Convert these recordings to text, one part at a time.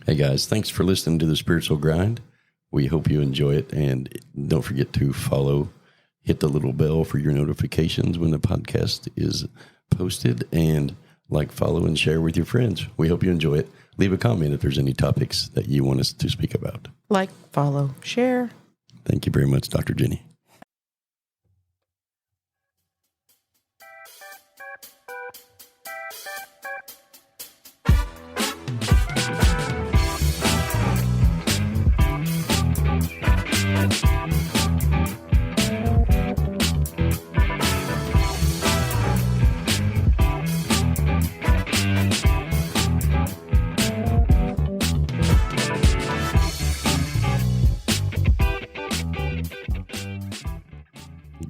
Hey guys, thanks for listening to the Spiritual Grind. We hope you enjoy it, and don't forget to follow, hit the little bell for your notifications when the podcast is posted, and follow, and share with your friends. We hope you enjoy it. Leave a comment if there's any topics that you want us to speak about. Like, follow, share. Thank you very much, Dr. Jenny.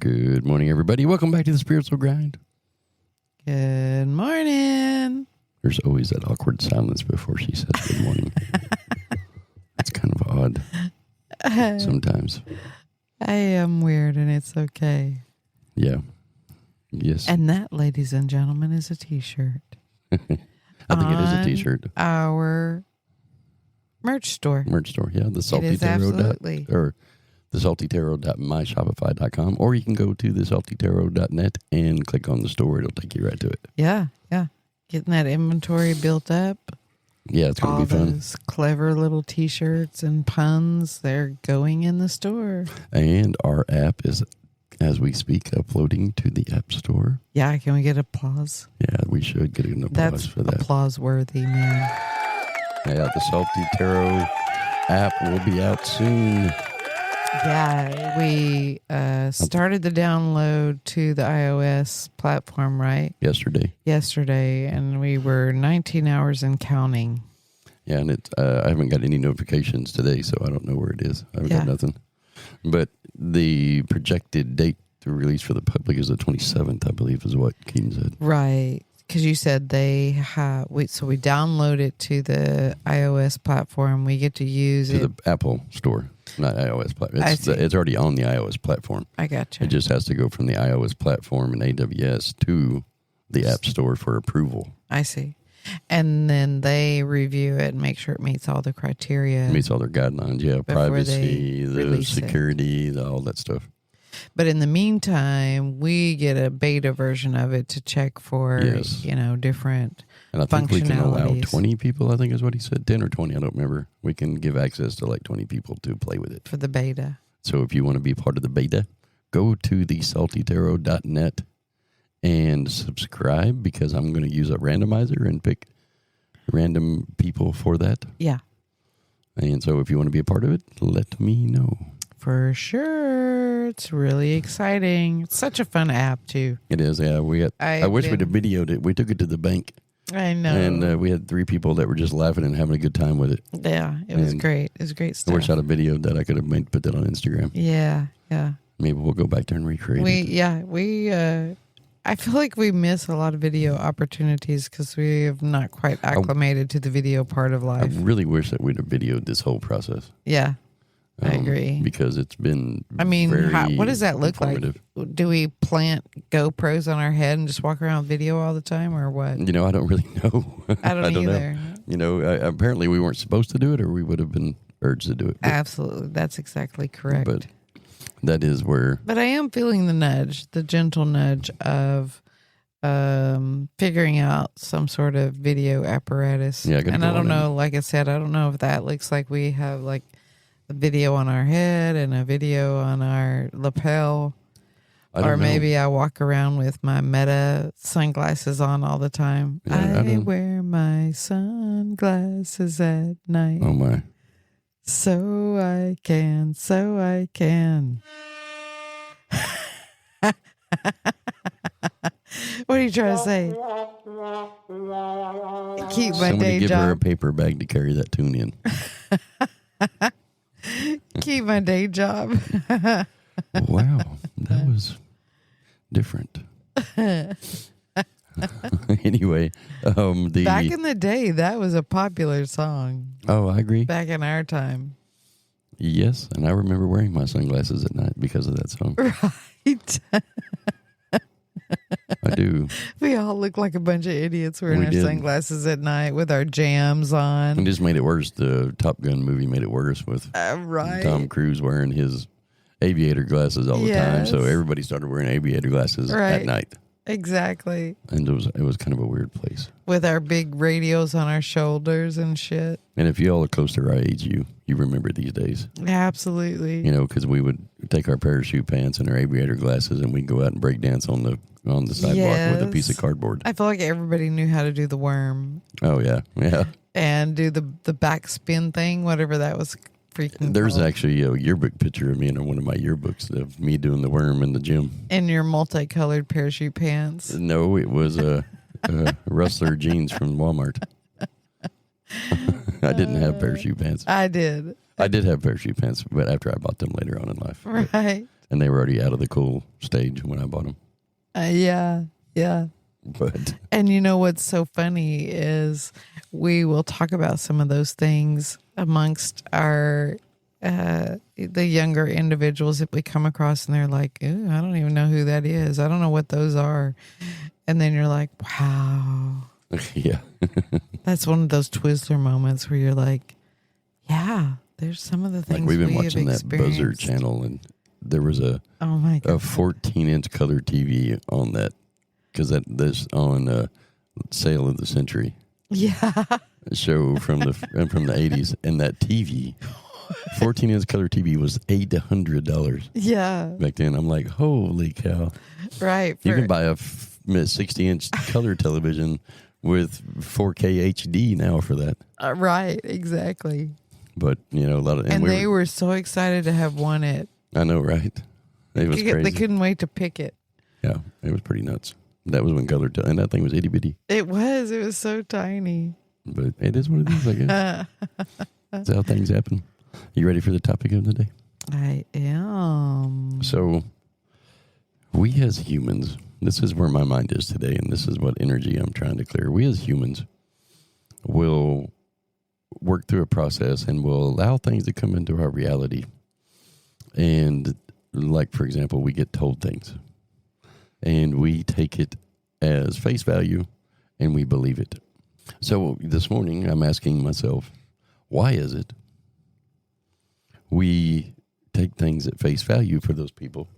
Good morning, everybody. Welcome back to the Spiritual Grind. Good morning. There's always that awkward silence before she says good morning. It's kind of odd sometimes. I am weird, and it's okay. Yeah. Yes. And that, ladies and gentlemen, is a T-shirt. I think it is a T-shirt. Our merch store. Yeah. The Salty Tarot. Or the saltytarot.myshopify.com, or you can go to the saltytarot.net and click on the store. It'll take you right to it. Yeah. Getting that inventory built up. Yeah, it's going to be fun. All those clever little T-shirts and puns, they're going in the store. And our app is, as we speak, uploading to the App Store. Yeah, can we get applause? Yeah, we should get an applause for that. That's applause-worthy, man. Yeah, the Salty Tarot app will be out soon. Yeah, we started the download to the iOS platform, right? Yesterday, and we were 19 hours and counting. Yeah, and I haven't got any notifications today, so I don't know where it is. I haven't got nothing. But the projected date to release for the public is the 27th, I believe, is what Keaton said. Right, because you said they have. So we download it to the iOS platform. We get to use it. To the Apple Store. Not iOS platform. It's already on the iOS platform. I gotcha. It just has to go from the iOS platform and AWS to the App Store for approval. I see. And then they review it and make sure it meets all the criteria. Meets all their guidelines, yeah. Privacy, the security, all that stuff. But in the meantime, we get a beta version of it to check for, different and I think we can allow 20 people, I think is what he said. 10 or 20, I don't remember. We can give access to 20 people to play with it. For the beta. So if you want to be part of the beta, go to the saltytarot.net and subscribe, because I'm going to use a randomizer and pick random people for that. Yeah. And so if you want to be a part of it, let me know. For sure. It's really exciting. It's such a fun app, too. It is, yeah. I wish we'd have videoed it. We took it to the bank. I know. And we had 3 people that were just laughing and having a good time with it. Yeah, it was great. It was great stuff. I wish I had a video that I could have put that on Instagram. Yeah. Maybe we'll go back there and recreate it. I feel like we miss a lot of video opportunities because we have not quite acclimated to the video part of life. I really wish that we'd have videoed this whole process. Yeah. I agree. Because it's been what does that look like? Do we plant GoPros on our head and just walk around video all the time, or what? I don't really know. I don't either. Know. Apparently we weren't supposed to do it, or we would have been urged to do it. Absolutely. That's exactly correct. But that is where... But I am feeling the gentle nudge of figuring out some sort of video apparatus. Yeah, and I don't know, like I said, I don't know if that looks like we have a video on our head and a video on our lapel. Or maybe I walk around with my Meta sunglasses on all the time. Yeah, I wear my sunglasses at night. Oh, my. So I can. What are you trying to say? Keep my day give job. Her a paper bag to carry that tune in. Keep my day job. Wow, that was different. Anyway, back in the day, that was a popular song. Oh, I agree. Back in our time. Yes, and I remember wearing my sunglasses at night because of that song. Right. I do. We all look like a bunch of idiots wearing our sunglasses at night with our jams on. And just made it worse. The Top Gun movie made it worse with Tom Cruise wearing his aviator glasses all the time. So everybody started wearing aviator glasses at night. Exactly. And it was kind of a weird place. With our big radios on our shoulders and shit. And if you all are close to our age, you remember these days. Absolutely. You know, because we would take our parachute pants and our aviator glasses and we'd go out and break dance on the sidewalk with a piece of cardboard. I feel like everybody knew how to do the worm. Oh, yeah. Yeah. And do the back spin thing, whatever that was freaking There's called. actually a yearbook picture of me in one of my yearbooks of me doing the worm in the gym. In your multicolored parachute pants? No, it was Rustler jeans from Walmart. I didn't have parachute pants. I did. I did have parachute pants, but after I bought them later on in life. Right. And they were already out of the cool stage when I bought them. Yeah. And you know what's so funny is we will talk about some of those things amongst our the younger individuals that we come across, and they're like, "Ooh, I don't even know who that is. I don't know what those are." And then you're like, "Wow." Yeah. That's one of those Twizzler moments where you're like, "Yeah, there's some of the things like we've been we watching have that Buzzer channel, and there was a 14-inch color TV on that because that's on Sale of the Century. Yeah. Show from the 80s, and that TV, 14-inch color TV, was $800. Yeah. Back then, I'm like, holy cow! Right. You can buy a 60-inch color television with 4K HD now for that. Right. Exactly. But you know, a lot of and they were so excited to have won it. I know, right? It was crazy. They couldn't wait to pick it. Yeah, it was pretty nuts. That was when color, and that thing was itty bitty. It was so tiny. But it is what it is, I guess. That's how things happen. You ready for the topic of the day? I am. So, we as humans, this is where my mind is today, and this is what energy I'm trying to clear. We as humans will work through a process and will allow things to come into our reality. And like, for example, we get told things. And we take it as face value, and we believe it. So this morning, I'm asking myself, why is it we take things at face value for those people,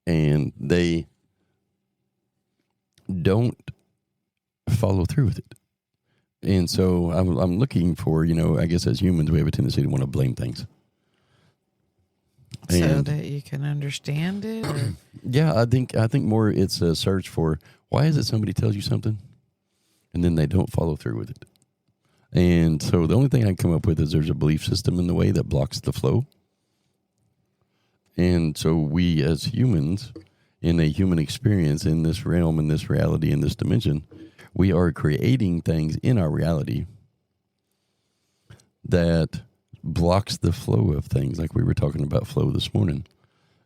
and they don't follow through with it? And so I'm looking for, I guess as humans, we have a tendency to want to blame things. So that you can understand it? Or? Yeah, I think more it's a search for why is it somebody tells you something and then they don't follow through with it. And so the only thing I can come up with is there's a belief system in the way that blocks the flow. And so we as humans, in a human experience, in this realm, in this reality, in this dimension, we are creating things in our reality that blocks the flow of things, like we were talking about flow this morning.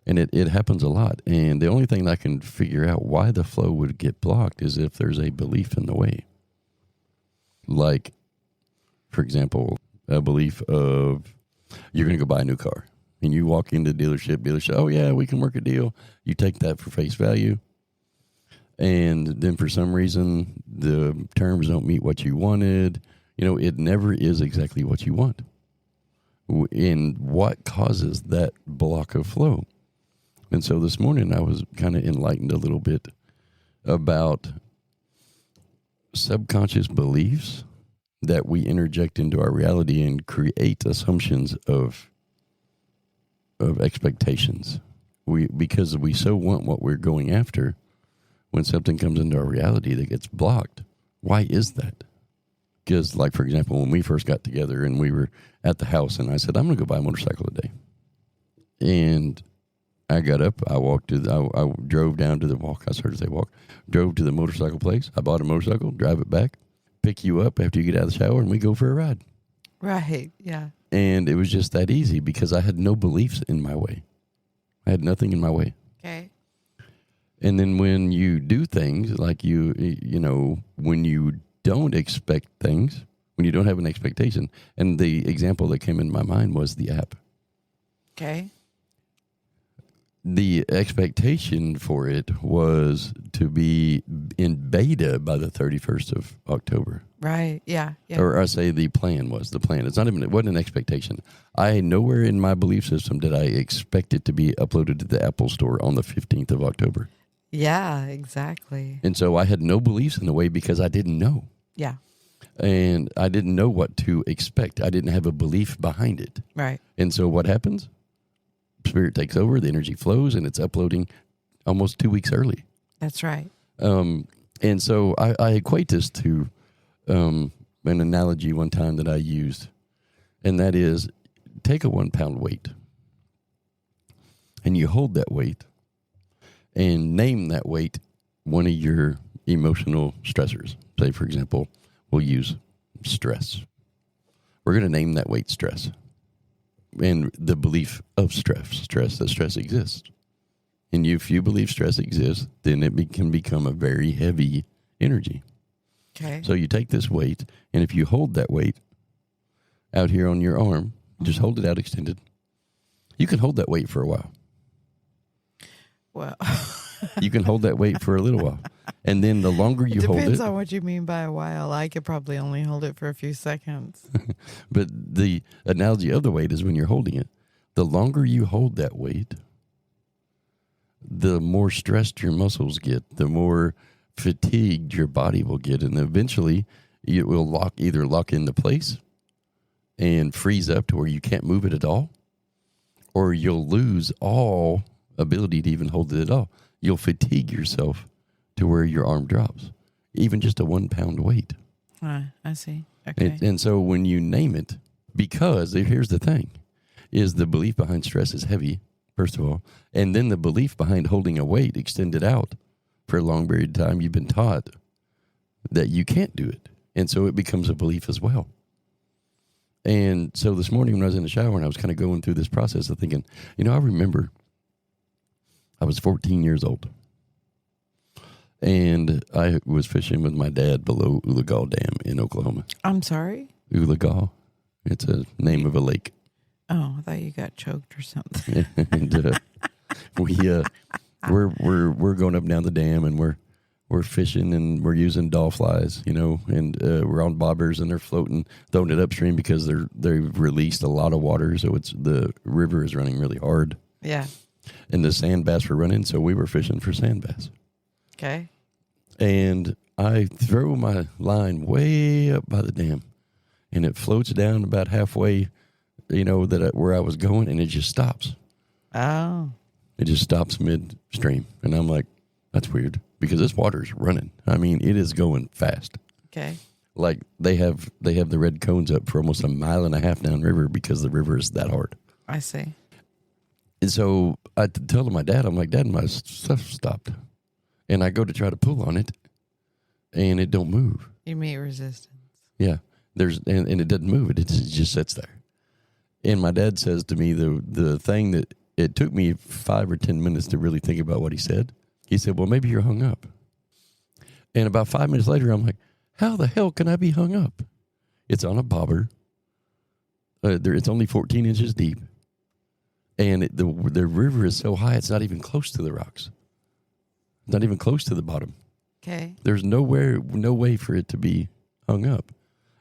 And it happens a lot. And the only thing that I can figure out why the flow would get blocked is if there's a belief in the way. Like, for example, a belief of you're going to go buy a new car. And you walk into the dealership, oh, yeah, we can work a deal. You take that for face value. And then for some reason, the terms don't meet what you wanted. It never is exactly what you want. And what causes that block of flow? And so this morning I was kind of enlightened a little bit about subconscious beliefs that we interject into our reality and create assumptions of expectations. Because we so want what we're going after, when something comes into our reality that gets blocked. Why is that? Because, like, for example, when we first got together and we were at the house and I said, I'm going to go buy a motorcycle today. And I got up, I drove down to the drove to the motorcycle place. I bought a motorcycle, drive it back, pick you up after you get out of the shower, and we go for a ride. Right, yeah. And it was just that easy because I had no beliefs in my way. I had nothing in my way. Okay. And then when you do things like when you don't expect things, when you don't have an expectation, and the example that came in my mind was the app. Okay. the expectation for it was to be in beta by the 31st of October. Right. Yeah. Yeah. Or I say the plan was the plan. It wasn't an expectation. Nowhere in my belief system did I expect it to be uploaded to the Apple Store on the 15th of October. Yeah, exactly. And so I had no beliefs in the way because I didn't know. Yeah. And I didn't know what to expect. I didn't have a belief behind it. Right. And so what happens? Spirit takes over, the energy flows, and it's uploading almost 2 weeks early. That's right. And so I equate this to an analogy one time that I used, and that is take a 1 pound weight and you hold that weight and name that weight one of your emotional stressors. Say, for example, we'll use stress. We're going to name that weight stress. And the belief of that stress exists. And if you believe stress exists, then it can become a very heavy energy. Okay. So you take this weight, and if you hold that weight out here on your arm, just hold it out extended. You can hold that weight for a while. Well, you can hold that weight for a little while. And then the longer you hold it. Depends on what you mean by a while. I could probably only hold it for a few seconds. But the analogy of the weight is when you're holding it, the longer you hold that weight, the more stressed your muscles get, the more fatigued your body will get. And eventually it will either lock into place and freeze up to where you can't move it at all, or you'll lose all ability to even hold it at all. You'll fatigue yourself to where your arm drops, even just a 1 pound weight. I see. Okay. And so when you name it, because here's the thing, is the belief behind stress is heavy, first of all, and then the belief behind holding a weight extended out for a long period of time, you've been taught that you can't do it. And so it becomes a belief as well. And so this morning when I was in the shower and I was kind of going through this process of thinking, I remember I was 14 years old. And I was fishing with my dad below Ulagal Dam in Oklahoma. I'm sorry? Ulagal. It's a name of a lake. Oh, I thought you got choked or something. And we're going up and down the dam, and we're fishing, and we're using doll flies, and we're on bobbers, and they're floating, throwing it upstream because they've released a lot of water, so the river is running really hard. Yeah. And the sand bass were running, so we were fishing for sand bass. Okay. And I throw my line way up by the dam, and it floats down about halfway, where I was going, and it just stops. Oh. It just stops midstream. And I'm like, that's weird, because this water's running. I mean, it is going fast. Okay. Like they have the red cones up for almost 1.5 miles downriver because the river is that hard. I see. And so I tell my dad, I'm like, Dad, my stuff stopped. And I go to try to pull on it, and it don't move. You meet resistance. Yeah. And it doesn't move. It just sits there. And my dad says to me, the thing that it took me 5 or 10 minutes to really think about what he said. He said, well, maybe you're hung up. And about 5 minutes later, I'm like, how the hell can I be hung up? It's on a bobber. It's only 14 inches deep. And the river is so high, it's not even close to the rocks. Not even close to the bottom. Okay. There's no way for it to be hung up.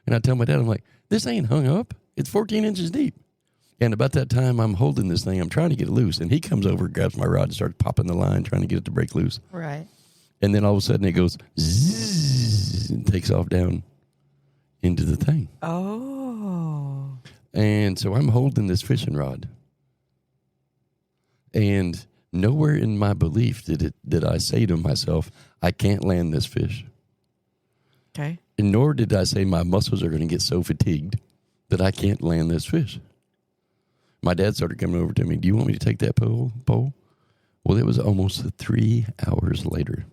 And I tell my dad, I'm like, this ain't hung up. It's 14 inches deep. And about that time, I'm holding this thing. I'm trying to get it loose. And he comes over, grabs my rod, and starts popping the line, trying to get it to break loose. Right. And then all of a sudden, it goes zzz, and takes off down into the thing. Oh. And so I'm holding this fishing rod. And nowhere in my belief did I say to myself, I can't land this fish. Okay. And nor did I say my muscles are going to get so fatigued that I can't land this fish. My dad started coming over to me, do you want me to take that pole? Well, it was almost 3 hours later.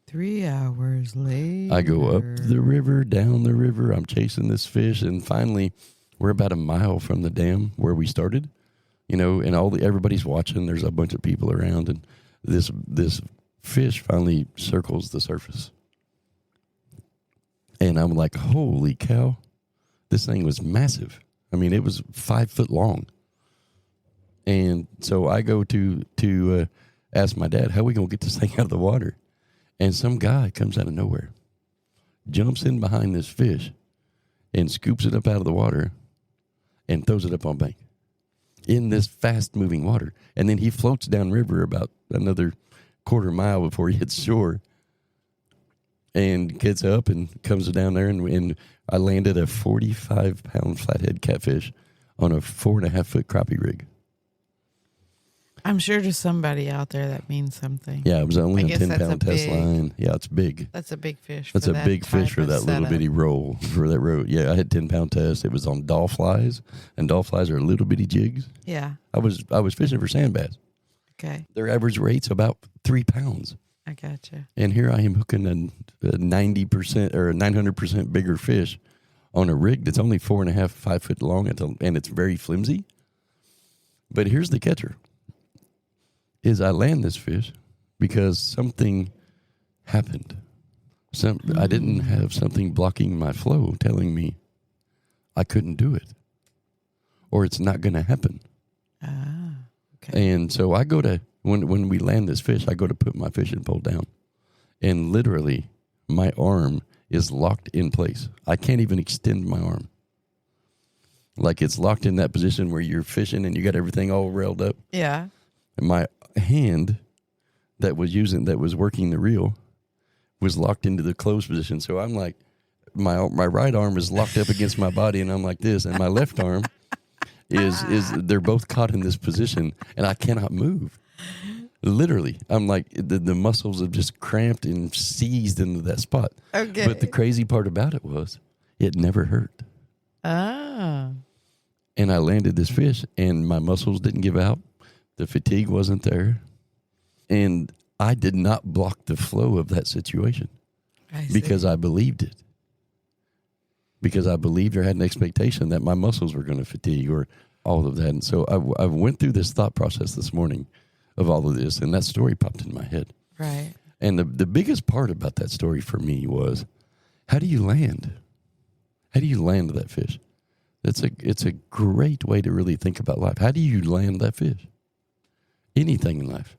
3 hours later. I go up the river, down the river. I'm chasing this fish. And finally, we're about 1 mile from the dam where we started. And everybody's watching. There's a bunch of people around, and this fish finally circles the surface. And I'm like, holy cow, this thing was massive. I mean, it was 5 foot long. And so I go to ask my dad, how are we going to get this thing out of the water? And some guy comes out of nowhere, jumps in behind this fish and scoops it up out of the water and throws it up on bank in this fast-moving water. And then he floats downriver about another quarter mile before he hits shore and gets up and comes down there. And I landed a 45-pound flathead catfish on a 4.5-foot crappie rig. I'm sure to somebody out there that means something. Yeah, it was only a 10-pound test line. Yeah, it's big. That's a big fish. That's a big fish for that little bitty roll, for that roll. Yeah, I had 10-pound test. It was on doll flies, and doll flies are little bitty jigs. Yeah. I was fishing for sand bass. Okay. Their average rate's about 3 pounds. I gotcha. And here I am hooking a 90% or a 900% bigger fish on a rig that's only 4.5, 5 foot long, and it's very flimsy. But here's the catcher. Is I land this fish because something happened. I didn't have something blocking my flow telling me I couldn't do it or it's not going to happen. Okay. And so I go to, when we land this fish, I go to put my fishing pole down and literally my arm is locked in place. I can't even extend my arm. Like it's locked in that position where you're fishing and you got everything all railed up. Yeah. And my hand that was working the reel was locked into the closed position. So I'm like, my right arm is locked up against my body, and I'm like this, and my left arm is they're both caught in this position, and I cannot move. Literally, I'm like the muscles have just cramped and seized into that spot. Okay. But the crazy part about it was, it never hurt. Ah. And I landed this fish, and my muscles didn't give out. The fatigue wasn't there. And I did not block the flow of that situation because I believed it. Because I believed or had an expectation that my muscles were going to fatigue or all of that. And so I went through this thought process this morning of all of this, and that story popped in my head. Right. And the biggest part about that story for me was, how do you land? How do you land that fish? It's a great way to really think about life. How do you land that fish? Anything in life.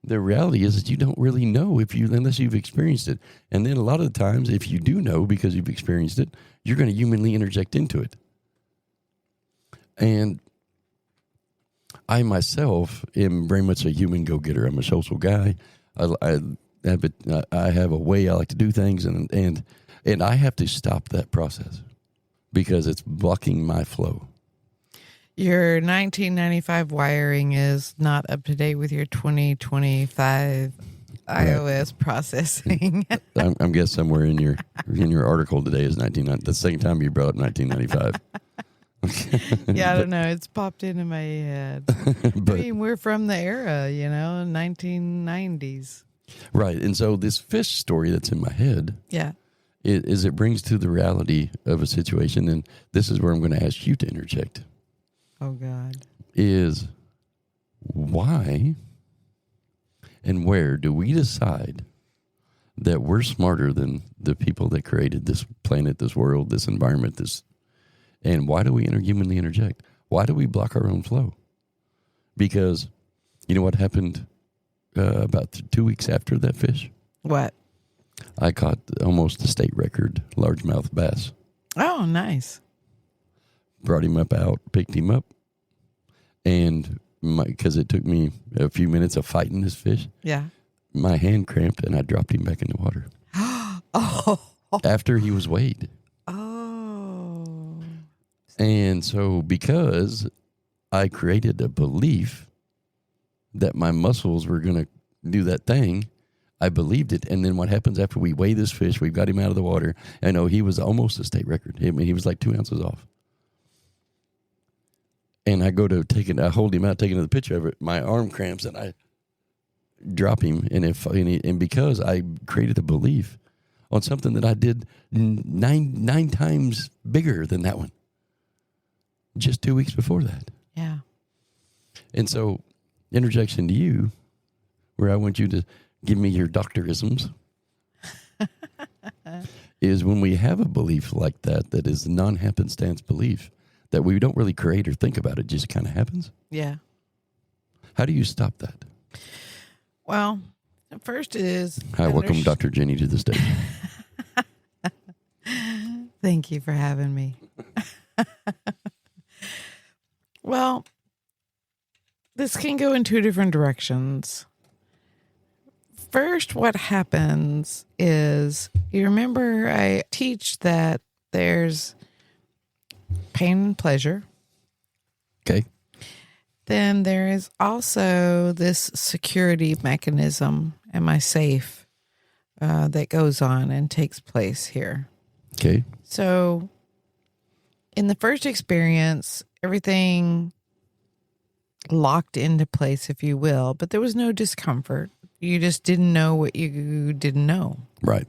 The reality is that you don't really know unless you've experienced it. And then a lot of the times, if you do know because you've experienced it, you're going to humanly interject into it. And I myself am very much a human go-getter. I'm a social guy. I have a way I like to do things, and I have to stop that process because it's blocking my flow. Your 1995 wiring is not up to date with your 2025 iOS processing. I'm guessing somewhere in your article today is 1990. The second time you brought up 1995. Yeah, I don't know. It's popped into my head. But, I mean, we're from the era, 1990s. Right. And so this fish story that's in my head, it brings to the reality of a situation. And this is where I'm going to ask you to interject. Oh, God. Is why and where do we decide that we're smarter than the people that created this planet, this world, this environment, and why do we humanly interject? Why do we block our own flow? Because you know what happened about 2 weeks after that fish? What? I caught almost a state record largemouth bass. Oh, nice. Brought him out, picked him up, and because it took me a few minutes of fighting this fish, my hand cramped and I dropped him back in the water. After he was weighed. Oh. And so because I created a belief that my muscles were going to do that thing, I believed it. And then what happens after we weigh this fish, we've got him out of the water. I know he was almost a state record. I mean, he was like 2 ounces off. And I go to I hold him out, taking another picture of it. My arm cramps, and I drop him. And because I created a belief on something that I did nine times bigger than that one, just 2 weeks before that. Yeah. And so, interjection to you, where I want you to give me your doctorisms, is when we have a belief like that is non-happenstance belief, that we don't really create or think about. It just kind of happens. Yeah. How do you stop that? Well, the first is... Hi, welcome Dr. Jenny to the stage. Thank you for having me. Well, this can go in two different directions. First, what happens is, you remember I teach that there's pain and pleasure. Okay. Then there is also this security mechanism, am I safe, that goes on and takes place here. Okay. So in the first experience, everything locked into place, if you will, but there was no discomfort. You just didn't know what you didn't know. Right.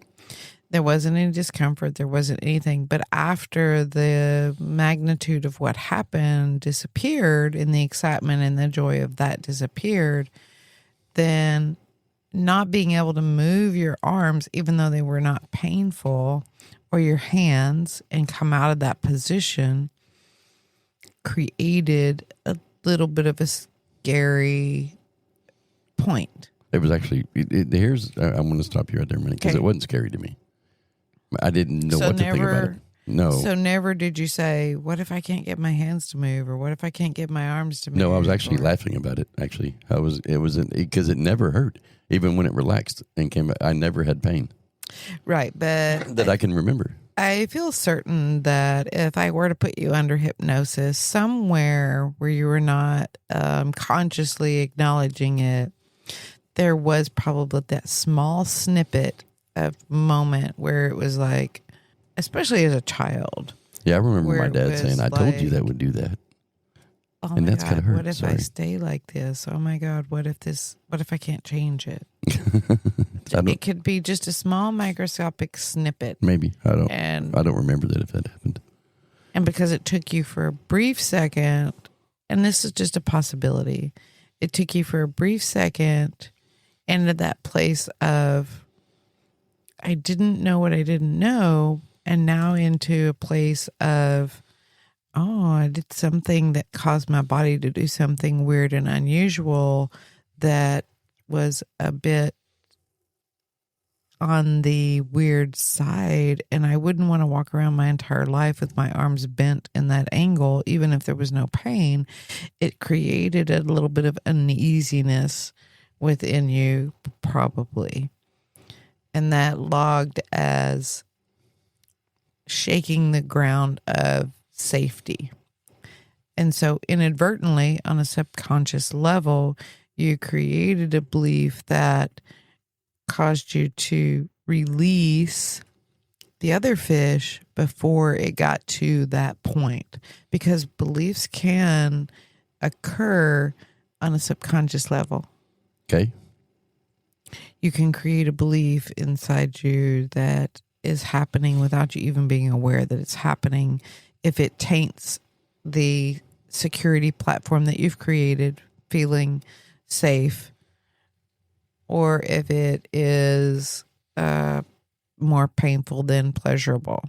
There wasn't any discomfort. There wasn't anything. But after the magnitude of what happened disappeared and the excitement and the joy of that disappeared, then not being able to move your arms, even though they were not painful, or your hands, and come out of that position, created a little bit of a scary point. It was actually, I'm going to stop you right there a minute because it wasn't scary to me. I didn't know what to think about it. No. So never did you say, what if I can't get my hands to move, or what if I can't get my arms to move? No, I was actually laughing about it. Actually, it was because it never hurt. Even when it relaxed and came back, I never had pain. Right. But that I can remember. I feel certain that if I were to put you under hypnosis somewhere where you were not consciously acknowledging it, there was probably that small snippet of moment where it was like, especially as a child. Yeah, I remember my dad saying, I told you that would do that. Oh, and that's kind of hurt. What if I stay like this? Oh my God, what if I can't change it? It could be just a small microscopic snippet. Maybe. I don't remember that if that happened. And because it took you for a brief second, and this is just a possibility, it took you for a brief second into that place of, I didn't know what I didn't know, and now into a place of, oh, I did something that caused my body to do something weird and unusual that was a bit on the weird side, and I wouldn't want to walk around my entire life with my arms bent in that angle, even if there was no pain. It created a little bit of uneasiness within you, probably. And that logged as shaking the ground of safety. And so inadvertently, on a subconscious level, you created a belief that caused you to release the other fish before it got to that point. Because beliefs can occur on a subconscious level. Okay. You can create a belief inside you that is happening without you even being aware that it's happening. If it taints the security platform that you've created, feeling safe, or if it is more painful than pleasurable.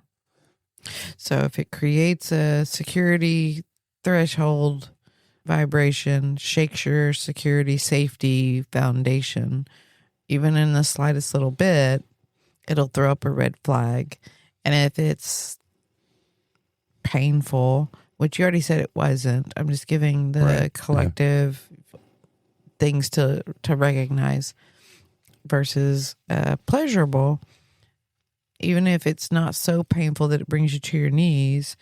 So if it creates a security threshold vibration, shakes your security safety foundation, even in the slightest little bit, it'll throw up a red flag. And if it's painful, which you already said it wasn't, I'm just giving the collective things to recognize, versus pleasurable, even if it's not so painful that it brings you to your knees,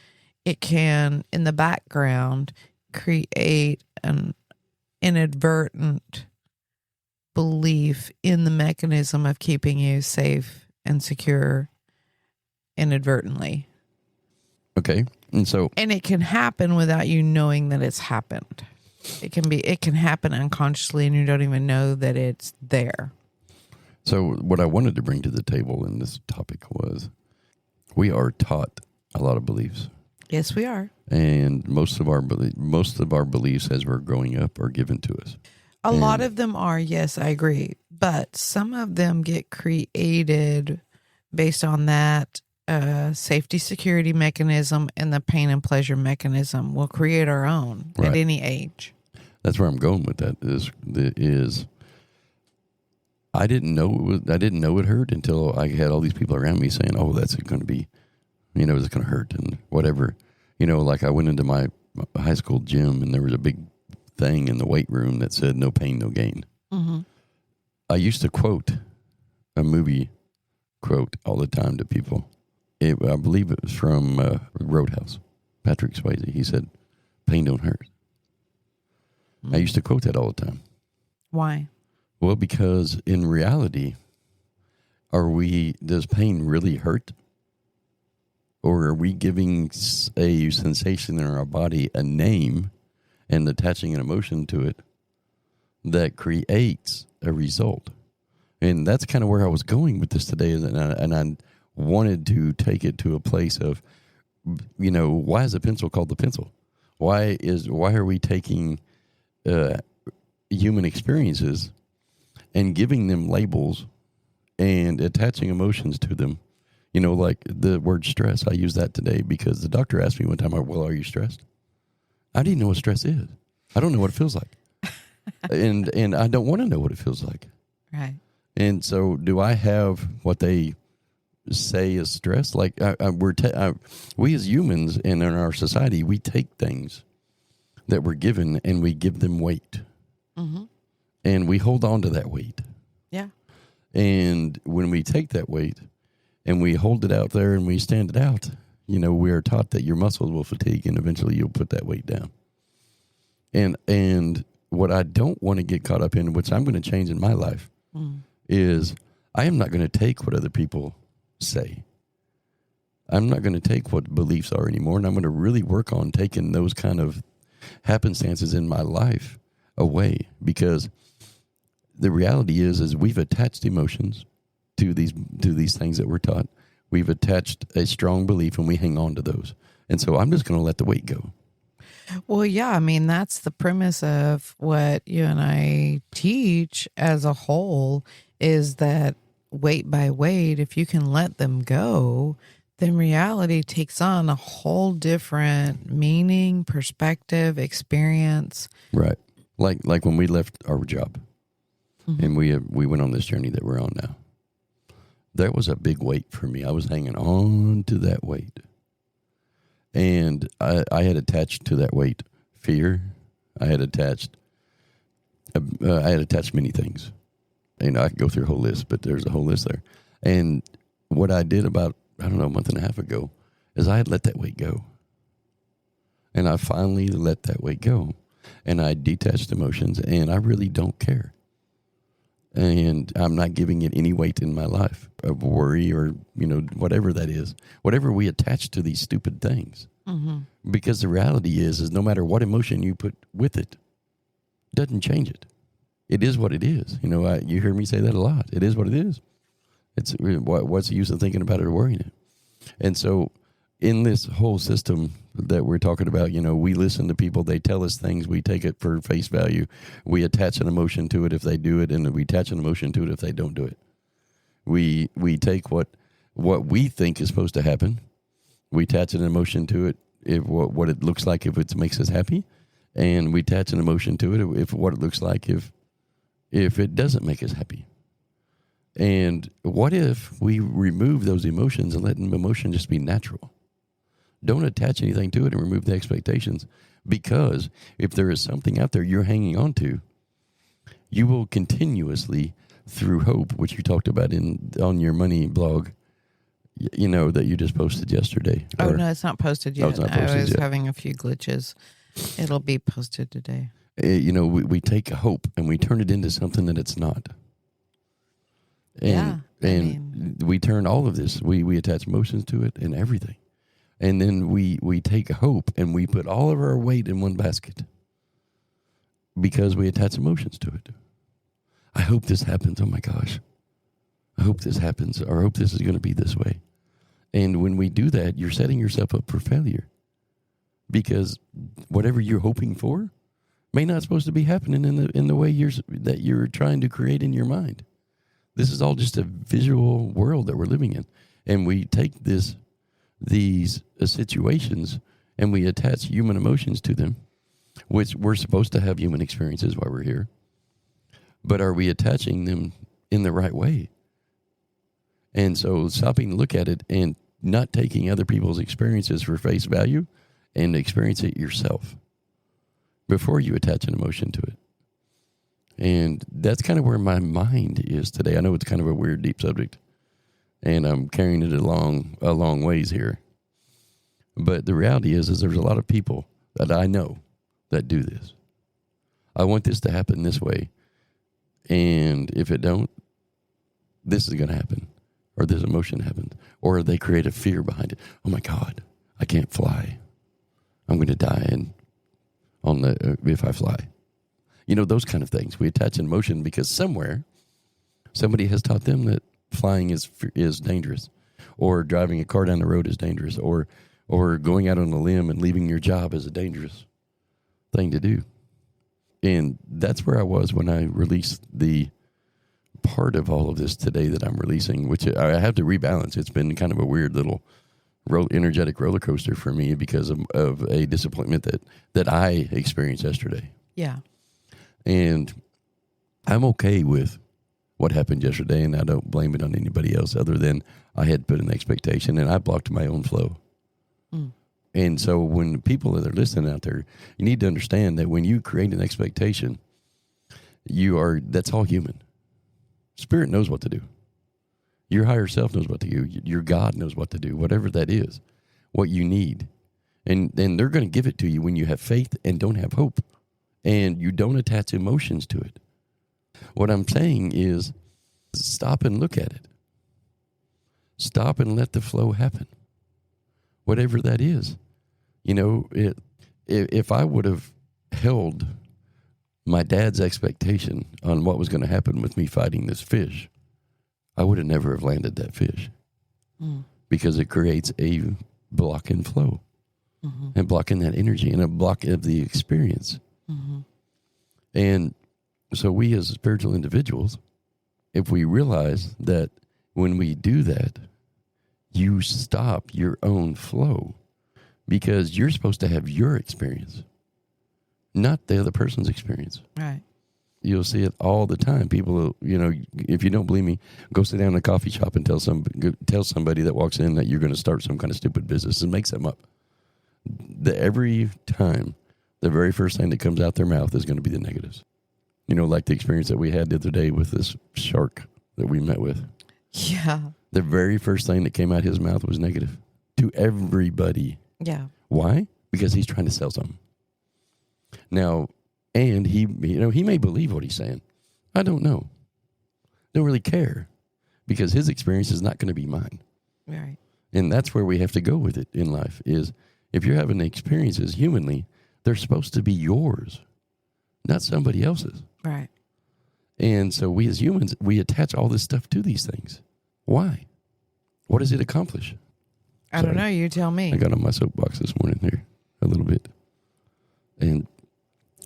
it can, in the background, create an inadvertent belief in the mechanism of keeping you safe and secure inadvertently. Okay. And it can happen without you knowing that it's happened. It can happen unconsciously and you don't even know that it's there. So what I wanted to bring to the table in this topic was, we are taught a lot of beliefs. Yes, we are. And most of our beliefs as we're growing up are given to us. A lot of them are, yes, I agree. But some of them get created based on that safety security mechanism and the pain and pleasure mechanism. We'll create our own Right. at any age. That's where I'm going with that. Is I didn't know it hurt until I had all these people around me saying, "Oh, that's going to be, it's going to hurt," and whatever. Like I went into my high school gym and there was a big thing in the weight room that said, "No pain, no gain." Mm-hmm. I used to quote a movie quote all the time to people. I believe it was from Roadhouse. Patrick Swayze. He said, "Pain don't hurt." Mm-hmm. I used to quote that all the time. Why? Well, because in reality, does pain really hurt? Or are we giving a sensation in our body a name and attaching an emotion to it that creates a result? And that's kind of where I was going with this today. And I wanted to take it to a place of, why is a pencil called the pencil? Why are we taking human experiences and giving them labels and attaching emotions to them? Like the word stress, I use that today because the doctor asked me one time, "Well, are you stressed?" I didn't know what stress is. I don't know what it feels like. and I don't want to know what it feels like. Right. And so do I have what they say is stress? Like we as humans and in our society, we take things that we're given and we give them weight. Mm-hmm. And we hold on to that weight. Yeah. And when we take that weight and we hold it out there and we stand it out, we are taught that your muscles will fatigue and eventually you'll put that weight down. And what I don't want to get caught up in, which I'm going to change in my life, is I am not going to take what other people say. I'm not going to take what beliefs are anymore, and I'm going to really work on taking those kind of happenstances in my life away, because the reality is we've attached emotions to these things that we're taught. We've attached a strong belief, and we hang on to those. And so I'm just going to let the weight go. Well, yeah, I mean, that's the premise of what you and I teach as a whole, is that weight by weight, if you can let them go, then reality takes on a whole different meaning, perspective, experience. Right. Like when we left our job, mm-hmm. and we went on this journey that we're on now. That was a big weight for me. I was hanging on to that weight. And I had attached to that weight fear. I had attached many things. And I could go through a whole list, but there's a whole list there. And what I did about, a month and a half ago, is I had let that weight go. And I finally let that weight go. And I detached emotions, and I really don't care. And I'm not giving it any weight in my life of worry or, whatever that is. Whatever we attach to these stupid things. Mm-hmm. Because the reality is no matter what emotion you put with it, it doesn't change it. It is what it is. You hear me say that a lot. It is what it is. It's what's the use of thinking about it or worrying it? And so in this whole system that we're talking about, we listen to people, they tell us things, we take it for face value. We attach an emotion to it if they do it, and we attach an emotion to it if they don't do it. We take what we think is supposed to happen. We attach an emotion to it if what it looks like if it makes us happy, and we attach an emotion to it if what it looks like if it doesn't make us happy. And what if we remove those emotions and let an emotion just be natural? Don't attach anything to it and remove the expectations, because if there is something out there you're hanging on to, you will continuously, through hope, which you talked about on your money blog, that you just posted yesterday. Oh, no, it's not posted yet. No, it's not posted I was yet. having a few glitches. It'll be posted today. We take hope and we turn it into something that it's not. And we turn all of this, we attach emotions to it and everything. And then we take hope and we put all of our weight in one basket because we attach emotions to it. I hope this happens. Oh my gosh. I hope this happens, or I hope this is going to be this way. And when we do that, you're setting yourself up for failure, because whatever you're hoping for may not supposed to be happening in the way that you're trying to create in your mind. This is all just a visual world that we're living in. And we take these situations and we attach human emotions to them, which we're supposed to have human experiences while we're here. But are we attaching them in the right way? And so stopping to look at it and not taking other people's experiences for face value and experience it yourself before you attach an emotion to it. And that's kind of where my mind is today. I know it's kind of a weird, deep subject, and I'm carrying it a long ways here. But the reality is there's a lot of people that I know that do this. I want this to happen this way. And if it don't, this is going to happen. Or this emotion happens. Or they create a fear behind it. Oh my God, I can't fly. I'm going to die if I fly. Those kind of things. We attach an emotion because somewhere somebody has taught them that flying is dangerous, or driving a car down the road is dangerous, or going out on a limb and leaving your job is a dangerous thing to do. And that's where I was when I released the part of all of this today that I'm releasing, which I have to rebalance. It's been kind of a weird little energetic roller coaster for me because of a disappointment that I experienced yesterday. Yeah. And I'm okay with what happened yesterday, and I don't blame it on anybody else other than I had put an expectation and I blocked my own flow. Mm. And so when people that are listening out there, you need to understand that when you create an expectation, that's all human. Spirit knows what to do. Your higher self knows what to do. Your God knows what to do, whatever that is, what you need. And they're going to give it to you when you have faith and don't have hope. And you don't attach emotions to it. What I'm saying is stop and look at it. Stop and let the flow happen. Whatever that is. If I would have held my dad's expectation on what was going to happen with me fighting this fish, I would have never have landed that fish. Because it creates a block in flow. Mm-hmm. And blocking that energy and a block of the experience. Mm-hmm. And so we as spiritual individuals, if we realize that when we do that, you stop your own flow because you're supposed to have your experience, not the other person's experience. Right. You'll see it all the time. People, if you don't believe me, go sit down in a coffee shop and tell somebody that walks in that you're going to start some kind of stupid business and make something up. Every time, the very first thing that comes out their mouth is going to be the negatives. Like the experience that we had the other day with this shark that we met with. Yeah. The very first thing that came out his mouth was negative to everybody. Yeah. Why? Because he's trying to sell something. Now, and he may believe what he's saying. I don't know. Don't really care because his experience is not going to be mine. Right. And that's where we have to go with it in life is if you're having experiences humanly, they're supposed to be yours, not somebody else's. Right. And so we as humans, we attach all this stuff to these things. Why? What does it accomplish? I don't know. You tell me. I got on my soapbox this morning here a little bit. And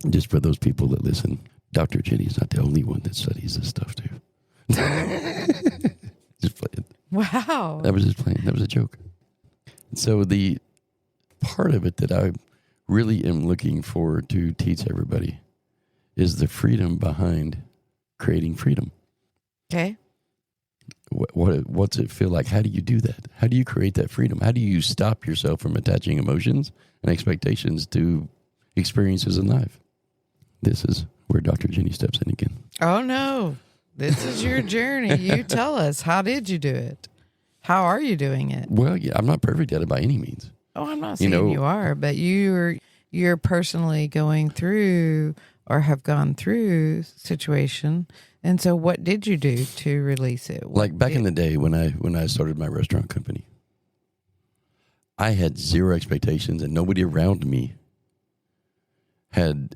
just for those people that listen, Dr. Jenny's not the only one that studies this stuff too. Just playing. Wow. That was just playing. That was a joke. So the part of it that I really am looking forward to teach everybody is the freedom behind creating freedom. Okay. What's it feel like? How do you do that? How do you create that freedom? How do you stop yourself from attaching emotions and expectations to experiences in life? This is where Dr. Jenny steps in again. Oh, no. This is your journey. You tell us. How did you do it? How are you doing it? Well, yeah, I'm not perfect at it by any means. Oh, I'm not saying you are, but you're personally going through or have gone through situation. And so what did you do to release it? Like back in the day when I started my restaurant company, I had zero expectations and nobody around me had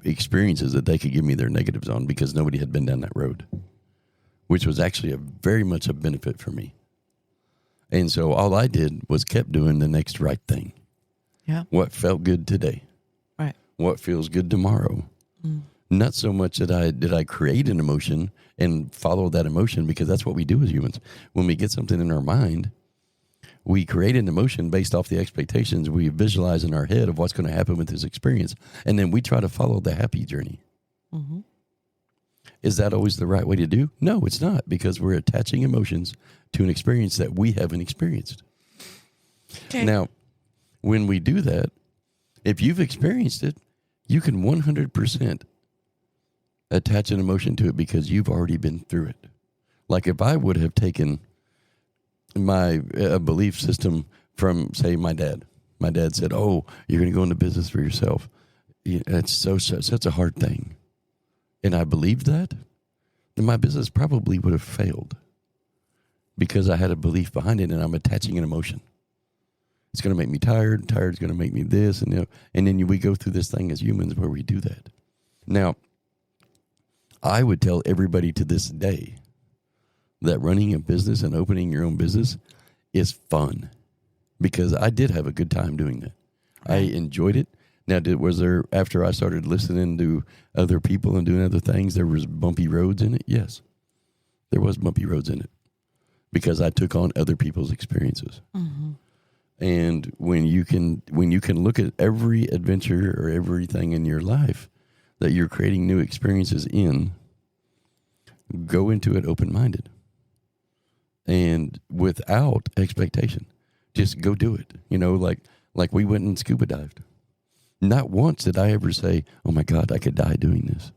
experiences that they could give me their negatives on because nobody had been down that road, which was actually very much a benefit for me. And so all I did was kept doing the next right thing. Yeah. What felt good today. Right. What feels good tomorrow. Mm. Not so much that I create an emotion and follow that emotion because that's what we do as humans. When we get something in our mind, we create an emotion based off the expectations we visualize in our head of what's going to happen with this experience. And then we try to follow the happy journey. Mm-hmm. Is that always the right way to do? No, it's not, because we're attaching emotions to an experience that we haven't experienced. Okay. Now, when we do that, if you've experienced it, you can 100% attach an emotion to it because you've already been through it. Like if I would have taken my belief system from, say, my dad. My dad said, "Oh, you're going to go into business for yourself. It's such a hard thing." And I believed that, then my business probably would have failed because I had a belief behind it and I'm attaching an emotion. It's going to make me tired. Tired's going to make me this. And then we go through this thing as humans where we do that. Now, I would tell everybody to this day that running a business and opening your own business is fun, because I did have a good time doing that. Right. I enjoyed it. Now, was there, after I started listening to other people and doing other things, there was bumpy roads in it? Yes, there was bumpy roads in it because I took on other people's experiences. Mm-hmm. And when you can look at every adventure or everything in your life that you're creating new experiences in, go into it open-minded and without expectation. Just go do it. Like we went and scuba dived. Not once did I ever say, "Oh my God, I could die doing this."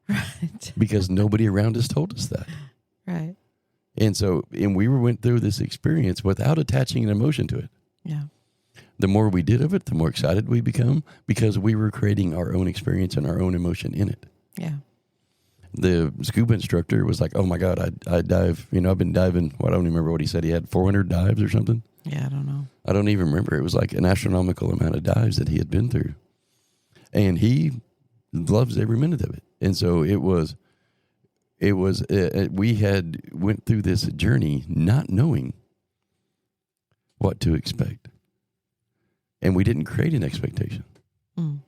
Right. Because nobody around us told us that. Right. And we went through this experience without attaching an emotion to it. Yeah. The more we did of it, the more excited we become because we were creating our own experience and our own emotion in it. Yeah. The scuba instructor was like, "Oh my God, I dive. I've been diving." I don't even remember what he said. He had 400 dives or something. Yeah, I don't know. I don't even remember. It was like an astronomical amount of dives that he had been through. And he loves every minute of it. And so we went through this journey not knowing what to expect. And we didn't create an expectation. Mm.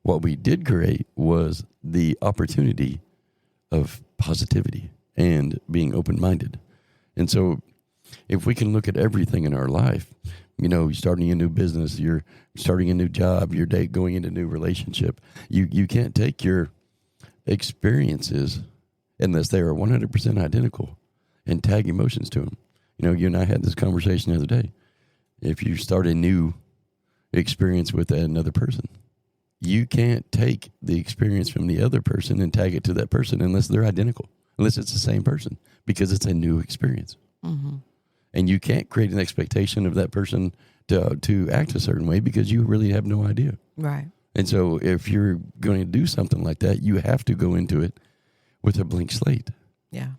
What we did create was the opportunity of positivity and being open-minded. And so if we can look at everything in our life, you're starting a new business, you're starting a new job, you're going into a new relationship, you can't take your experiences, unless they are 100% identical, and tag emotions to them. You and I had this conversation the other day. If you start a new experience with another person, you can't take the experience from the other person and tag it to that person unless they're identical, unless it's the same person, because it's a new experience. Mm-hmm. And you can't create an expectation of that person to act a certain way because you really have no idea. Right. And so if you're going to do something like that, you have to go into it with a blank slate. Yeah.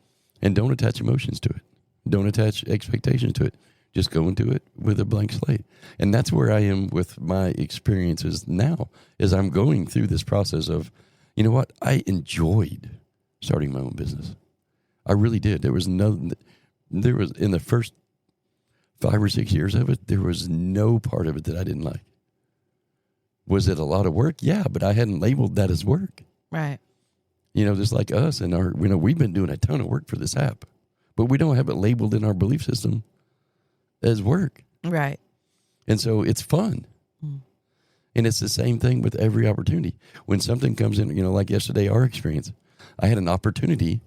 And don't attach emotions to it. Don't attach expectations to it. Just go into it with a blank slate. And that's where I am with my experiences now, is I'm going through this process of, you know what? I enjoyed starting my own business. I really did. There was in the first 5 or 6 years of it, there was no part of it that I didn't like. Was it a lot of work? Yeah, but I hadn't labeled that as work. Right. Just like us and we've been doing a ton of work for this app, but we don't have it labeled in our belief system as work. Right. And so it's fun. Mm. And it's the same thing with every opportunity. When something comes in, like yesterday, our experience, I had an opportunity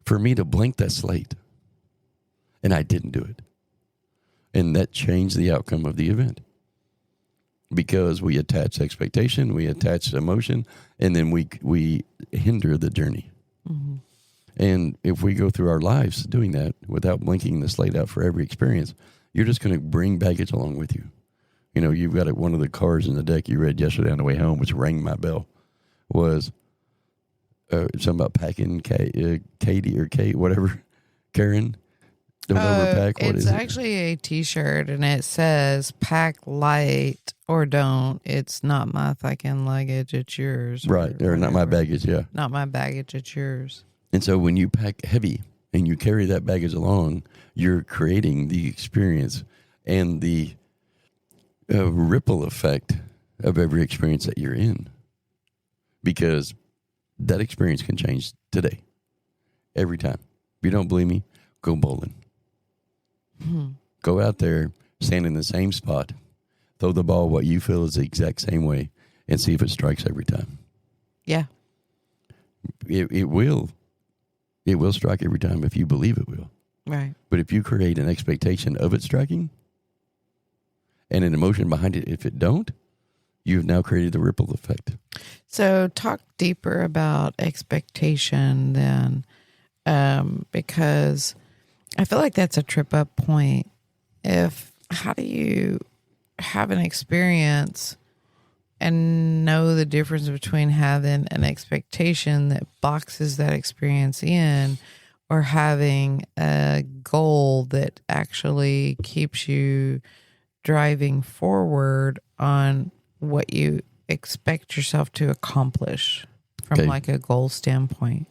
for me to blank that slate. And I didn't do it. And that changed the outcome of the event. Because we attach expectation, we attach emotion, and then we hinder the journey. Mm-hmm. And if we go through our lives doing that without blinking the slate out for every experience, you're just going to bring baggage along with you. You've got one of the cards in the deck you read yesterday on the way home, which rang my bell, was something about packing Katie or Kate, whatever, Karen. Don't overpack. What is it? It's actually a T-shirt, and it says "Pack light or don't. It's not my fucking luggage. It's yours." Right, or not my baggage. Yeah, not my baggage. It's yours. And so when you pack heavy and you carry that baggage along, you're creating the experience and the ripple effect of every experience that you're in, because that experience can change today, every time. If you don't believe me, go bowling. Go out there, stand in the same spot, throw the ball what you feel is the exact same way, and see if it strikes every time. Yeah. It will strike every time if you believe it will. Right. But if you create an expectation of it striking and an emotion behind it, if it don't, you've now created the ripple effect. So talk deeper about expectation then, because I feel like that's a trip up point. How do you have an experience and know the difference between having an expectation that boxes that experience in or having a goal that actually keeps you driving forward on what you expect yourself to accomplish from like a goal standpoint?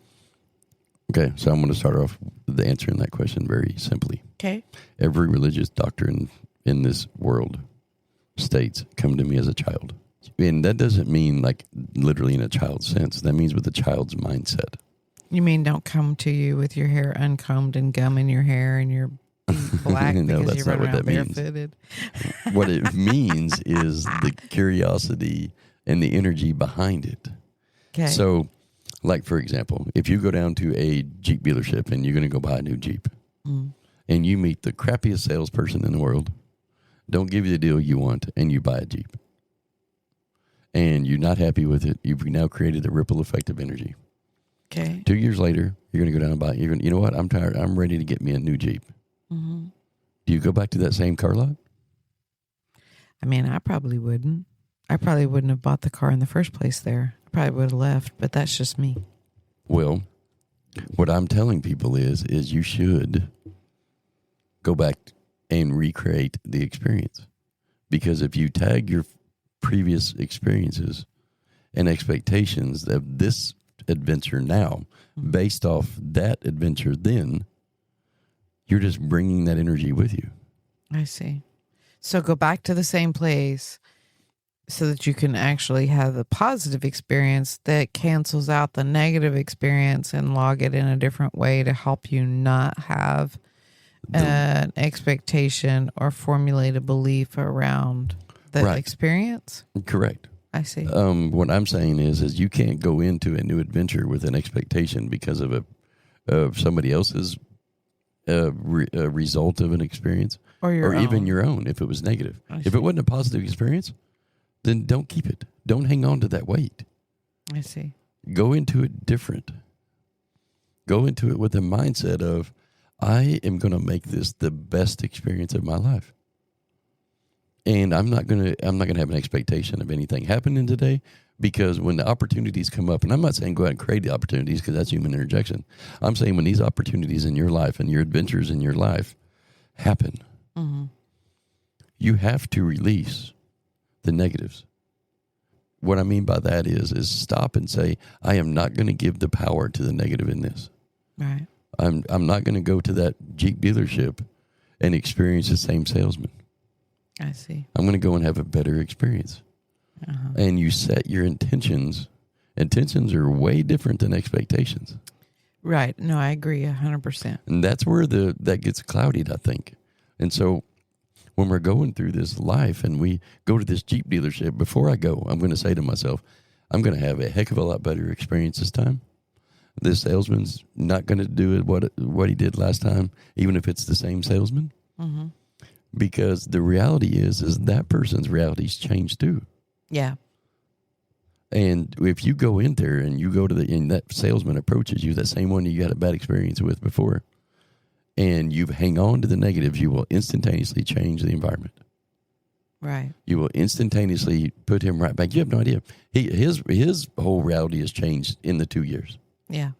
Okay, so I'm going to start off with answering that question very simply. Okay. Every religious doctrine in this world states, come to me as a child. And that doesn't mean like literally in a child's sense. That means with a child's mindset. You mean don't come to you with your hair uncombed and gum in your hair and you're black No, because that's you not run what around that means. barefooted? What it means is the curiosity and the energy behind it. Okay. So, like, for example, if you go down to a Jeep dealership and you're going to go buy a new Jeep and you meet the crappiest salesperson in the world, don't give you the deal you want, and you buy a Jeep. And you're not happy with it, you've now created a ripple effect of energy. Okay. 2 years later, you're going to go down and buy, you know what, I'm tired, I'm ready to get me a new Jeep. Mm-hmm. Do you go back to that same car lot? I mean, I probably wouldn't. I probably wouldn't have bought the car in the first place there. I probably would have left, but that's just me. Well, what I'm telling people is you should go back and recreate the experience. Because if you tag your previous experiences and expectations of this adventure now based off that adventure then, you're just bringing that energy with you. I see. So go back to the same place so that you can actually have the positive experience that cancels out the negative experience and log it in a different way to help you not have an expectation or formulate a belief around the experience. Correct. I see. What I'm saying is you can't go into a new adventure with an expectation because of somebody else's result of an experience, or even your own if it was negative. If it wasn't a positive experience, then don't keep it. Don't hang on to that weight. I see. Go into it different. Go into it with the mindset of, I am going to make this the best experience of my life. And I'm not going to have an expectation of anything happening today, because when the opportunities come up, and I'm not saying go out and create the opportunities because that's human interjection. I'm saying when these opportunities in your life and your adventures in your life happen, you have to release the negatives. What I mean by that is stop and say, I am not going to give the power to the negative in this. Right. I'm not going to go to that Jeep dealership and experience the same salesman. I see. I'm going to go and have a better experience. And you set your intentions. Intentions are way different than expectations. Right. No, I agree 100%. And that's where that gets clouded, I think. And so when we're going through this life and we go to this Jeep dealership, before I go, I'm going to say to myself, I'm going to have a heck of a lot better experience this time. This salesman's not going to do it what he did last time, even if it's the same salesman. Because the reality is that person's reality's changed too. Yeah. And if you go in there and you go to and that salesman approaches you, that same one you had a bad experience with before, and you hang on to the negatives, you will instantaneously change the environment. Right. You will instantaneously put him right back. You have no idea. His whole reality has changed in the 2 years. Yeah.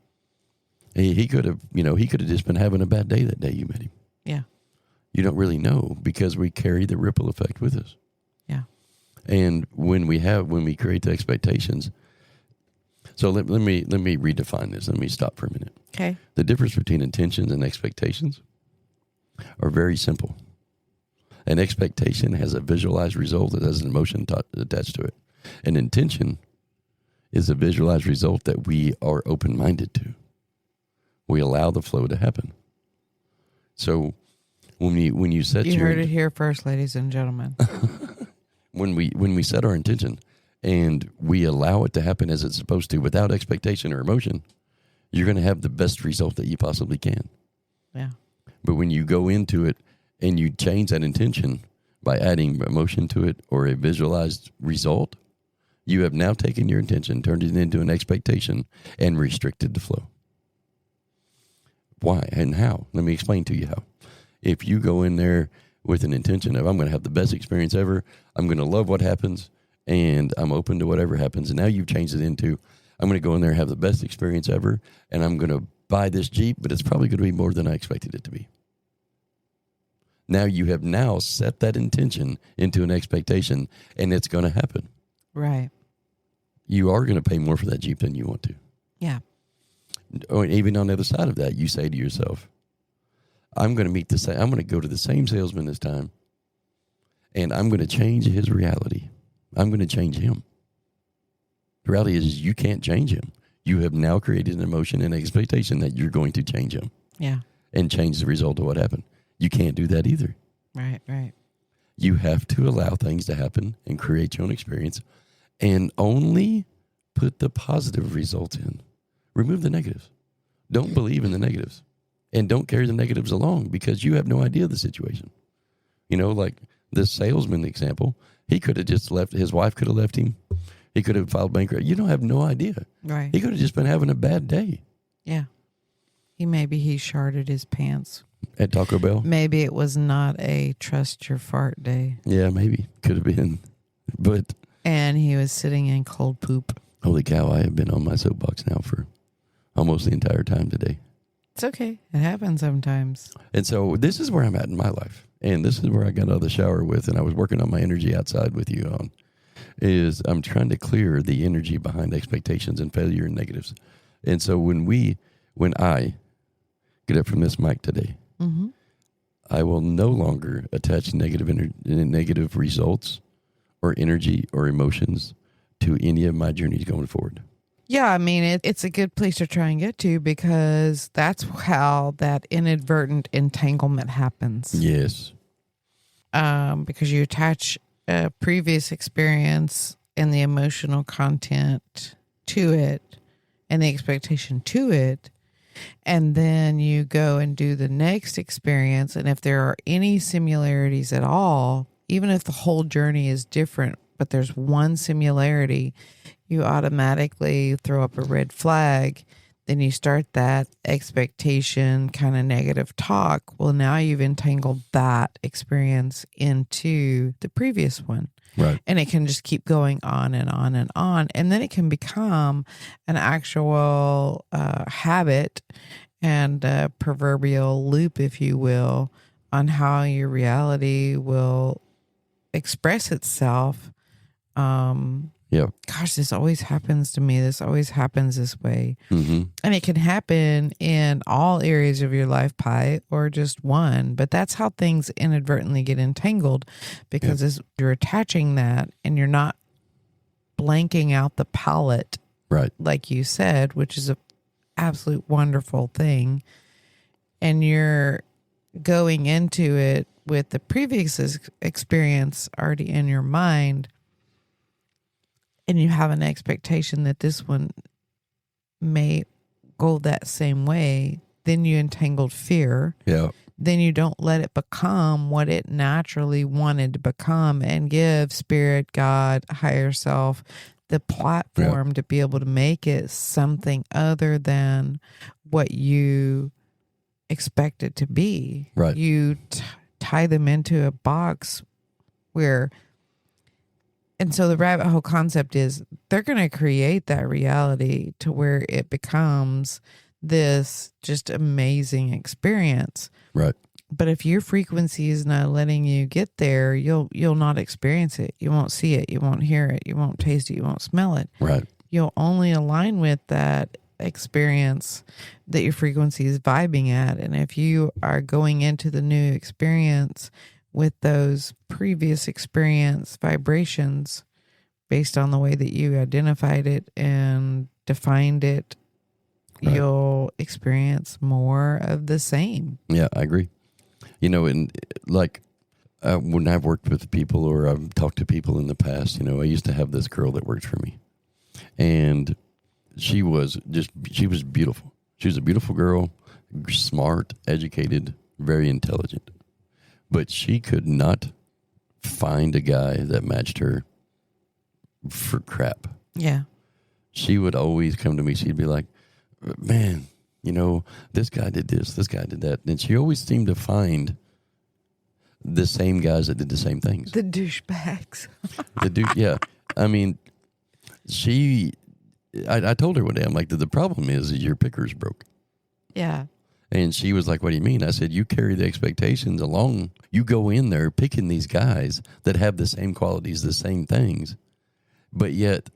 He could have just been having a bad day that day you met him. Yeah. You don't really know, because we carry the ripple effect with us. Yeah. And when we create the expectations, so let me redefine this. Let me stop for a minute. Okay. The difference between intentions and expectations are very simple. An expectation has a visualized result that has an emotion attached to it. An intention is a visualized result that we are open-minded to. We allow the flow to happen. So When you set you heard it here first, ladies and gentlemen. when we set our intention and we allow it to happen as it's supposed to without expectation or emotion, you're going to have the best result that you possibly can. Yeah. But when you go into it and you change that intention by adding emotion to it or a visualized result, you have now taken your intention, turned it into an expectation, and restricted the flow. Why and how? Let me explain to you how. If you go in there with an intention of, I'm going to have the best experience ever, I'm going to love what happens, and I'm open to whatever happens, and now you've changed it into, I'm going to go in there and have the best experience ever, and I'm going to buy this Jeep, but it's probably going to be more than I expected it to be. Now you have now set that intention into an expectation, and it's going to happen. Right. You are going to pay more for that Jeep than you want to. Yeah. Or even on the other side of that, you say to yourself, I'm going to go to the same salesman this time, and I'm going to change his reality. I'm going to change him. The reality is you can't change him. You have now created an emotion and expectation that you're going to change him. Yeah. And change the result of what happened. You can't do that either. Right, right. You have to allow things to happen and create your own experience and only put the positive results in. Remove the negatives. Don't believe in the negatives. And don't carry the negatives along because you have no idea of the situation. You know, like this salesman example, he could have just left, his wife could have left him. He could have filed bankruptcy. You don't have no idea. Right. He could have just been having a bad day. Yeah. Maybe he sharded his pants. At Taco Bell? Maybe it was not a trust your fart day. Yeah, maybe. Could have been. And he was sitting in cold poop. Holy cow, I have been on my soapbox now for almost the entire time today. It's okay. It happens sometimes. And so this is where I'm at in my life. And this is where I got out of the shower with, and I was working on my energy outside with you on, is I'm trying to clear the energy behind expectations and failure and negatives. And so when I get up from this mic today, mm-hmm. I will no longer attach negative results or energy or emotions to any of my journeys going forward. Yeah, I mean, it's a good place to try and get to because that's how that inadvertent entanglement happens. Yes. Because you attach a previous experience and the emotional content to it and the expectation to it. And then you go and do the next experience. And if there are any similarities at all, even if the whole journey is different, but there's one similarity, you automatically throw up a red flag. Then you start that expectation kind of negative talk. Well, now you've entangled that experience into the previous one. Right. And it can just keep going on and on and on. And then it can become an actual habit and a proverbial loop, if you will, on how your reality will express itself. Yeah. Gosh, this always happens to me. This always happens this way. Mm-hmm. And it can happen in all areas of your life, Pi, or just one. But that's how things inadvertently get entangled because as you're attaching that and you're not blanking out the palette, right, like you said, which is an absolute wonderful thing. And you're going into it with the previous experience already in your mind. And you have an expectation that this one may go that same way. Then you entangled fear. Yeah. Then you don't let it become what it naturally wanted to become and give spirit, God, higher self, the platform to be able to make it something other than what you expect it to be. Right. You tie them into a box where... And so the rabbit hole concept is they're going to create that reality to where it becomes this just amazing experience. Right. But if your frequency is not letting you get there, you'll not experience it. You won't see it. You won't hear it. You won't taste it. You won't smell it. Right. You'll only align with that experience that your frequency is vibing at. And if you are going into the new experience with those previous experience vibrations based on the way that you identified it and defined it, right, you'll experience more of the same. Yeah, I agree. And like when I've worked with people or I've talked to people in the past, I used to have this girl that worked for me, and she was beautiful. She was a beautiful girl, smart, educated, very intelligent, but she could not find a guy that matched her for crap. Yeah. She would always come to me. She'd be like, man, this guy did this guy did that. And she always seemed to find the same guys that did the same things. The douchebags. Yeah. I mean, I told her one day, I'm like, the problem is your picker's broke. Yeah. And she was like, what do you mean? I said, you carry the expectations along. You go in there picking these guys that have the same qualities, the same things, but yet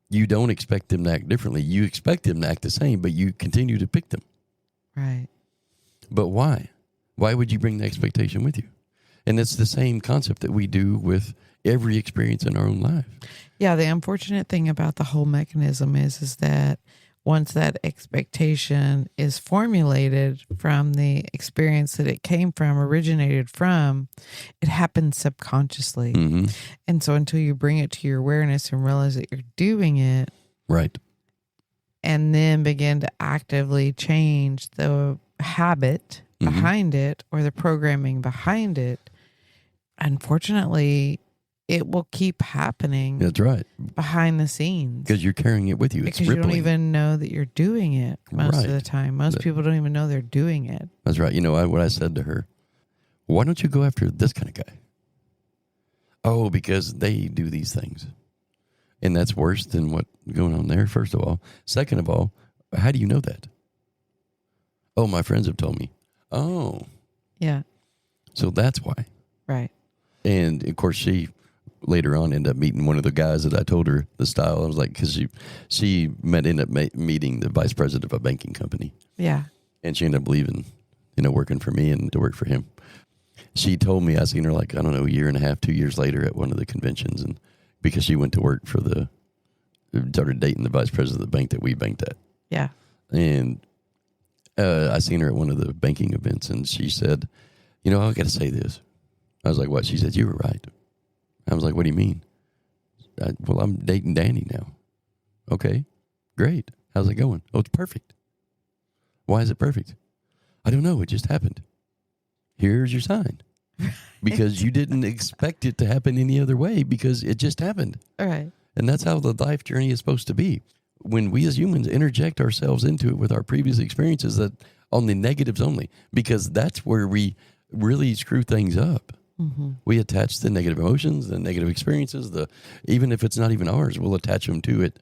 you don't expect them to act differently. You expect them to act the same, but you continue to pick them. Right. But why? Why would you bring the expectation with you? And it's the same concept that we do with every experience in our own life. Yeah, the unfortunate thing about the whole mechanism is that once that expectation is formulated from the experience that it came from, originated from, it happens subconsciously. Mm-hmm. And so until you bring it to your awareness and realize that you're doing it, right, and then begin to actively change the habit behind it or the programming behind it, unfortunately, it will keep happening. That's right. Behind the scenes. Because you're carrying it with you. It's because rippling. You don't even know that you're doing it most right. of the time. Most people don't even know they're doing it. That's right. What I said to her, why don't you go after this kind of guy? Oh, because they do these things. And that's worse than what's going on there, first of all. Second of all, how do you know that? Oh, my friends have told me. Oh. Yeah. So that's why. Right. And, of course, she later on ended up meeting one of the guys that I told her the style. I was like, because she ended up meeting the vice president of a banking company. Yeah. And she ended up leaving, working for me and to work for him. She told me, I seen her like, I don't know, a year and a half, 2 years later at one of the conventions. And because she went to work started dating the vice president of the bank that we banked at. Yeah. And I seen her at one of the banking events, and she said, I got to say this. I was like, what? She said, you were right. I was like, what do you mean? Well, I'm dating Danny now. Okay, great. How's it going? Oh, it's perfect. Why is it perfect? I don't know. It just happened. Here's your sign. Because you didn't expect it to happen any other way because it just happened. All right. And that's how the life journey is supposed to be. When we as humans interject ourselves into it with our previous experiences, that on the negatives only, because that's where we really screw things up. Mm-hmm. We attach the negative emotions, the negative experiences, even if it's not even ours, we'll attach them to it.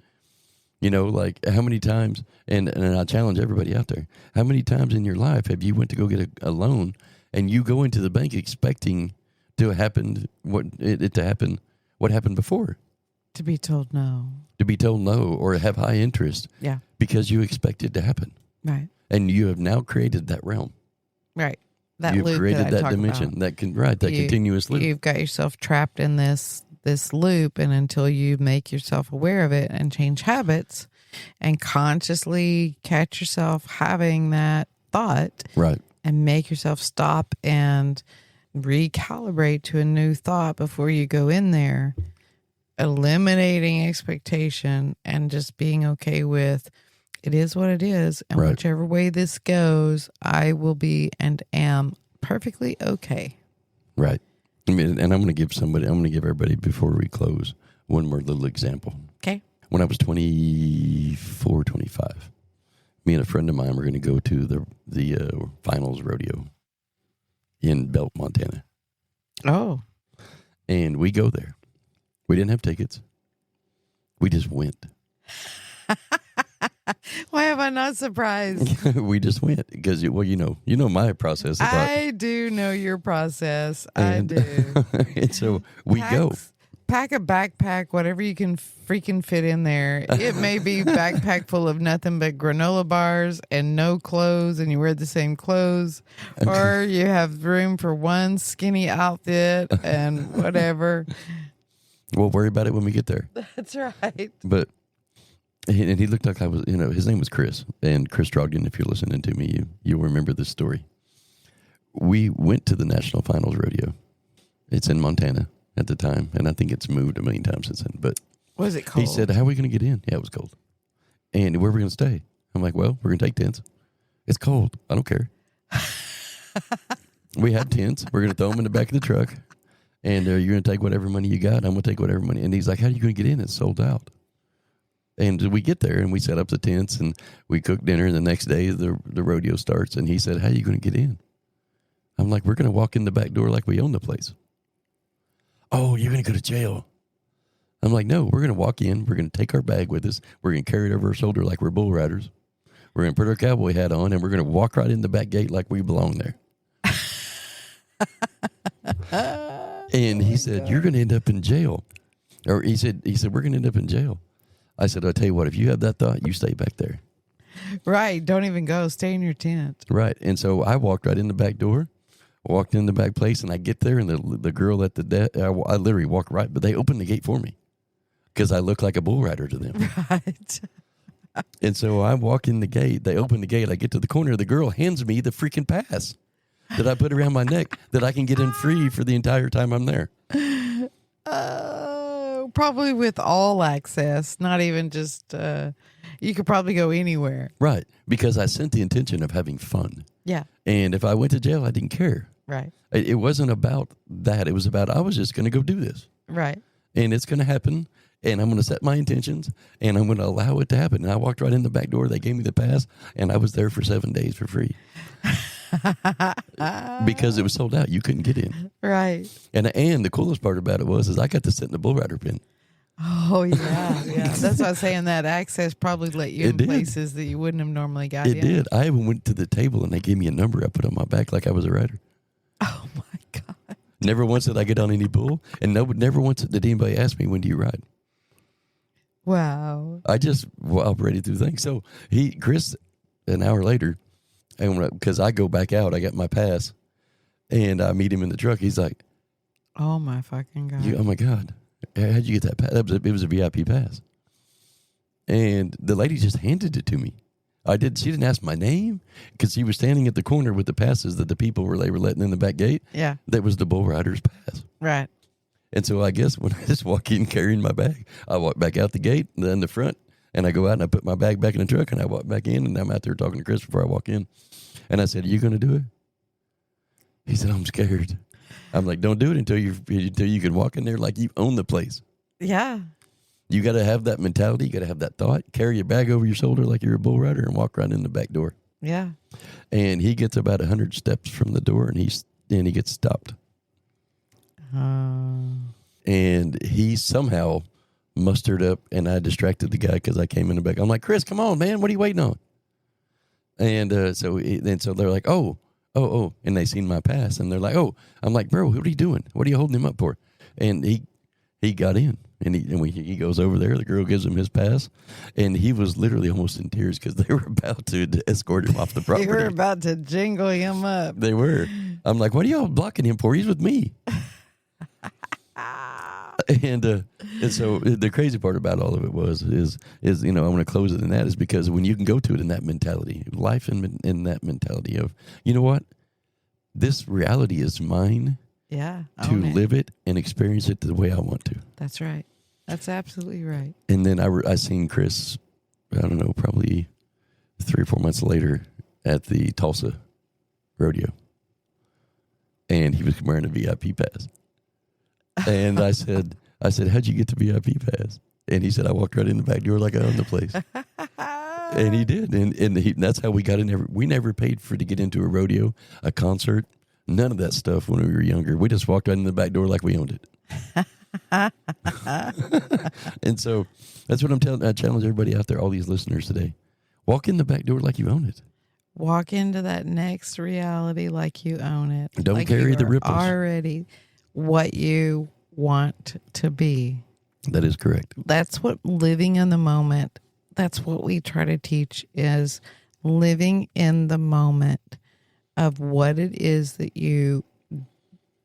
Like how many times, and I challenge everybody out there, how many times in your life have you went to go get a loan and you go into the bank expecting to happen what happened before? To be told no. To be told no or have high interest. Yeah. Because you expect it to happen. Right. And you have now created that realm. Right. That You've loop created that about. dimension, that continuous loop. You've got yourself trapped in this loop, and until you make yourself aware of it and change habits and consciously catch yourself having that thought, right, and make yourself stop and recalibrate to a new thought before you go in there, eliminating expectation and just being okay with it is what it is, and right. Whichever way this goes, I will be and am perfectly okay. Right. And I'm going to give everybody before we close one more little example. Okay. When I was 24, 25, me and a friend of mine were going to go to the finals rodeo in Belt, Montana. Oh. And we go there. We didn't have tickets. We just went. Why am I not surprised? We just went because, you know my process. I do know your process. I do. And so we go. Pack a backpack, whatever you can freaking fit in there. It may be backpack full of nothing but granola bars and no clothes, and you wear the same clothes, or you have room for one skinny outfit and whatever. We'll worry about it when we get there. That's right. But he looked like I was, his name was Chris, and Chris Drogden. If you're listening to me, you'll remember this story. we went to the National Finals Rodeo. It's in Montana at the time, and I think it's moved a million times since then. But was it cold? he said, how are we going to get in? Yeah, it was cold. And where are we going to stay? I'm like, well, we're going to take tents. It's cold. I don't care. We had tents. We're going to throw them in the back of the truck. And you're going to take whatever money you got. I'm going to take whatever money. And he's like, how are you going to get in? It's sold out. And we get there, and we set up the tents, and we cook dinner. And the next day, the rodeo starts. And he said, how are you going to get in? I'm like, we're going to walk in the back door like we own the place. Oh, you're going to go to jail. I'm like, no, we're going to walk in. We're going to take our bag with us. We're going to carry it over our shoulder like we're bull riders. We're going to put our cowboy hat on, and we're going to walk right in the back gate like we belong there. And he said, you're going to end up in jail. Or he said, we're going to end up in jail. I said, I'll tell you what, if you have that thought, you stay back there. Right. Don't even go. Stay in your tent. Right. And so I walked right in the back door, walked in the back place, and I get there, and the girl at the desk, I literally walked right, but they opened the gate for me because I look like a bull rider to them. Right. And so I walk in the gate. They open the gate. I get to the corner. The girl hands me the freaking pass that I put around my neck that I can get in free for the entire time I'm there. Probably with all access, not even just, you could probably go anywhere. Right. Because I sent the intention of having fun. Yeah. And if I went to jail, I didn't care. Right. It wasn't about that. It was about I was just going to go do this. Right. And it's going to happen. And I'm going to set my intentions, and I'm going to allow it to happen. And I walked right in the back door. They gave me the pass, and I was there for 7 days for free. Because it was sold out. You couldn't get in. Right. And the coolest part about it is I got to sit in the bull rider pen. Oh, yeah. Yeah. That's why I was saying that access probably let you in places that you wouldn't have normally got in. It did. I even went to the table, and they gave me a number I put on my back like I was a rider. Oh, my God. Never once did I get on any bull, and never once did anybody ask me, when do you ride? Wow. I just operated through things. So Chris, an hour later, because I go back out, I got my pass, and I meet him in the truck. He's like, oh my fucking God. Oh my God. How'd you get that pass? It was a VIP pass. And the lady just handed it to me. She didn't ask my name because he was standing at the corner with the passes that they were letting in the back gate. Yeah. That was the bull rider's pass. Right. And so I guess when I just walk in carrying my bag, I walk back out the gate, then the front, and I go out and I put my bag back in the truck, and I walk back in, and I'm out there talking to Chris before I walk in. And I said, are you going to do it? He said, I'm scared. I'm like, don't do it until you can walk in there like you own the place. Yeah. You got to have that mentality. You got to have that thought. Carry your bag over your shoulder like you're a bull rider and walk right in the back door. Yeah. And he gets about 100 steps from the door, and he gets stopped. And he somehow mustered up, and I distracted the guy because I came in the back. I'm like, Chris, come on, man. What are you waiting on? And so they're like, oh. And they seen my pass, and they're like, oh. I'm like, bro, what are you doing? What are you holding him up for? And he got in, and he goes over there. The girl gives him his pass, and he was literally almost in tears because they were about to escort him off the property. They were about to jingle him up. They were. I'm like, what are y'all blocking him for? He's with me. And so the crazy part about all of it is I want to close it in that is because when you can go to it in that mentality, life in that mentality of, you know what, this reality is mine. Yeah, to live it and experience it the way I want to. That's right. That's absolutely right. And then I seen Chris, I don't know, probably 3 or 4 months later at the Tulsa rodeo, and he was wearing a VIP pass. And I said, how'd you get the VIP pass? And he said, I walked right in the back door like I owned the place. And he did. And that's how we got in. We never paid to get into a rodeo, a concert, none of that stuff when we were younger. We just walked right in the back door like we owned it. And so that's what I challenge everybody out there, all these listeners today. Walk in the back door like you own it. Walk into that next reality like you own it. Don't like carry the ripples. Already what you want to be. That is correct. That's what living in the moment, that's what we try to teach, is living in the moment of what it is that you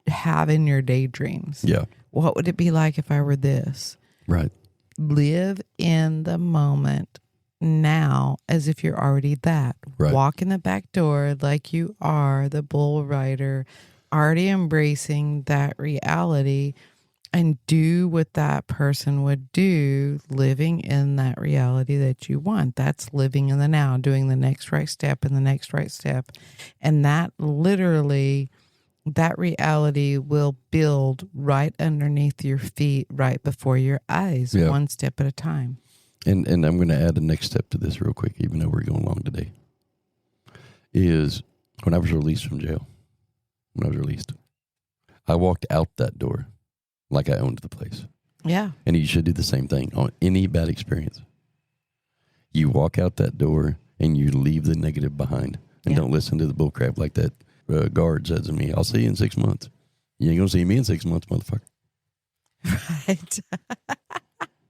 have in your daydreams. Yeah. What would it be like if I were this? Right. Live in the moment. now as if you're already that. Right. Walk in the back door like you are the bull rider, already embracing that reality, and do what that person would do, living in that reality that you want. That's living in the now, doing the next right step and the next right step. And that literally, that reality will build right underneath your feet, right before your eyes, one step at a time. And I'm going to add a next step to this real quick, even though we're going long today, is when I was released from jail, I walked out that door like I owned the place. Yeah. And you should do the same thing on any bad experience. You walk out that door and you leave the negative behind and don't listen to the bullcrap like that guard says to me. I'll see you in 6 months. You ain't going to see me in 6 months, motherfucker. Right.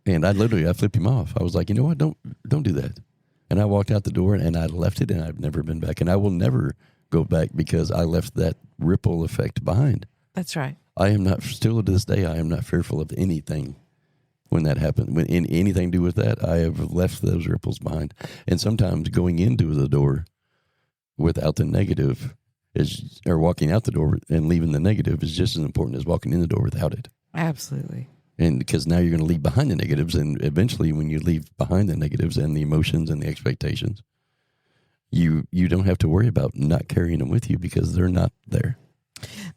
And I flipped him off. I was like, you know what? Don't do that. And I walked out the door and I left it, and I've never been back. And I will never go back because I left that ripple effect behind. That's right. I am not, still to this day, I am not fearful of anything when that happens. When anything to do with that, I have left those ripples behind. And sometimes going into the door without the negative or walking out the door and leaving the negative is just as important as walking in the door without it. Absolutely. And because now you're going to leave behind the negatives, and eventually when you leave behind the negatives and the emotions and the expectations, you don't have to worry about not carrying them with you because they're not there.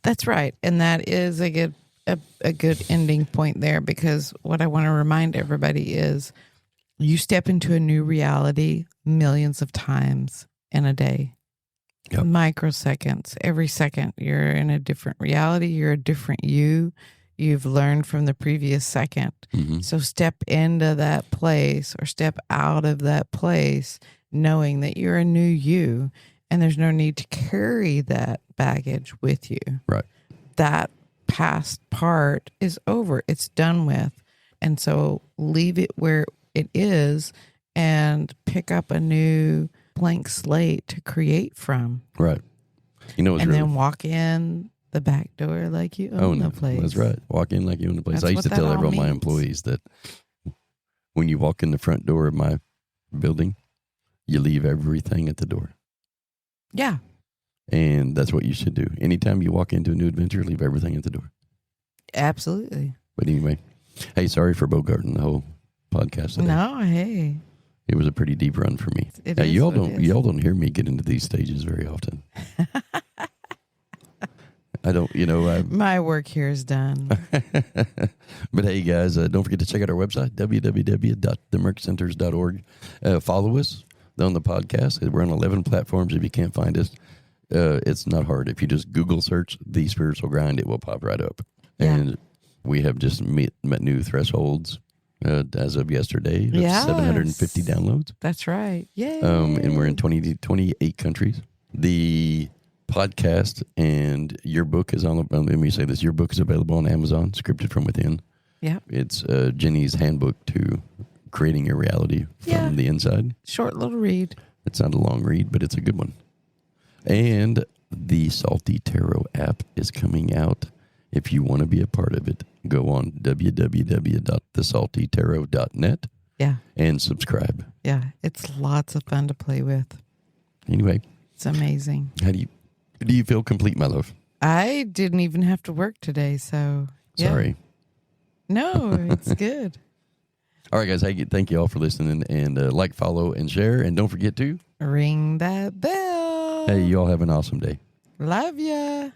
That's right. And that is a good ending point there, because what I want to remind everybody is you step into a new reality millions of times in a day. Yep. Microseconds. Every second you're in a different reality. You're a different you. You've learned from the previous second. Mm-hmm. So step into that place or step out of that place knowing that you're a new you, and there's no need to carry that baggage with you. Right. That past part is over. It's done with. And so leave it where it is and pick up a new blank slate to create from. Right. Then walk in the back door like you own the place. That's right. Walk in like you own the place. I used to tell everyone, my employees, that when you walk in the front door of my building, you leave everything at the door. Yeah. And that's what you should do. Anytime you walk into a new adventure, leave everything at the door. Absolutely. But anyway, hey, sorry for bogarting the whole podcast today. No, hey. It was a pretty deep run for me. Y'all don't hear me get into these stages very often. I don't, my work here is done. But hey, guys, don't forget to check out our website, www.themerccenters.org. Follow us on the podcast. We're on 11 platforms. If you can't find us, it's not hard. If you just Google search The Spiritual Grind, it will pop right up. Yeah. And we have just met new thresholds as of yesterday. Yes. 750 downloads. That's right. Yay. And we're in 28 countries. The podcast and your book is on, let me say this, your book is available on Amazon, Scripted from Within. Yeah. It's Jenny's handbook to creating your reality from the inside. Short little read. It's not a long read, but it's a good one. And the Salty Tarot app is coming out. If you want to be a part of it, go on www.thesaltytarot.net. Yeah. And subscribe. Yeah. It's lots of fun to play with. Anyway. It's amazing. How do you feel complete, my love? I didn't even have to work today, so. Yeah. Sorry. No, it's good. All right, guys. Thank you all for listening, and like, follow, and share. And don't forget to ring that bell. Hey, you all have an awesome day. Love ya.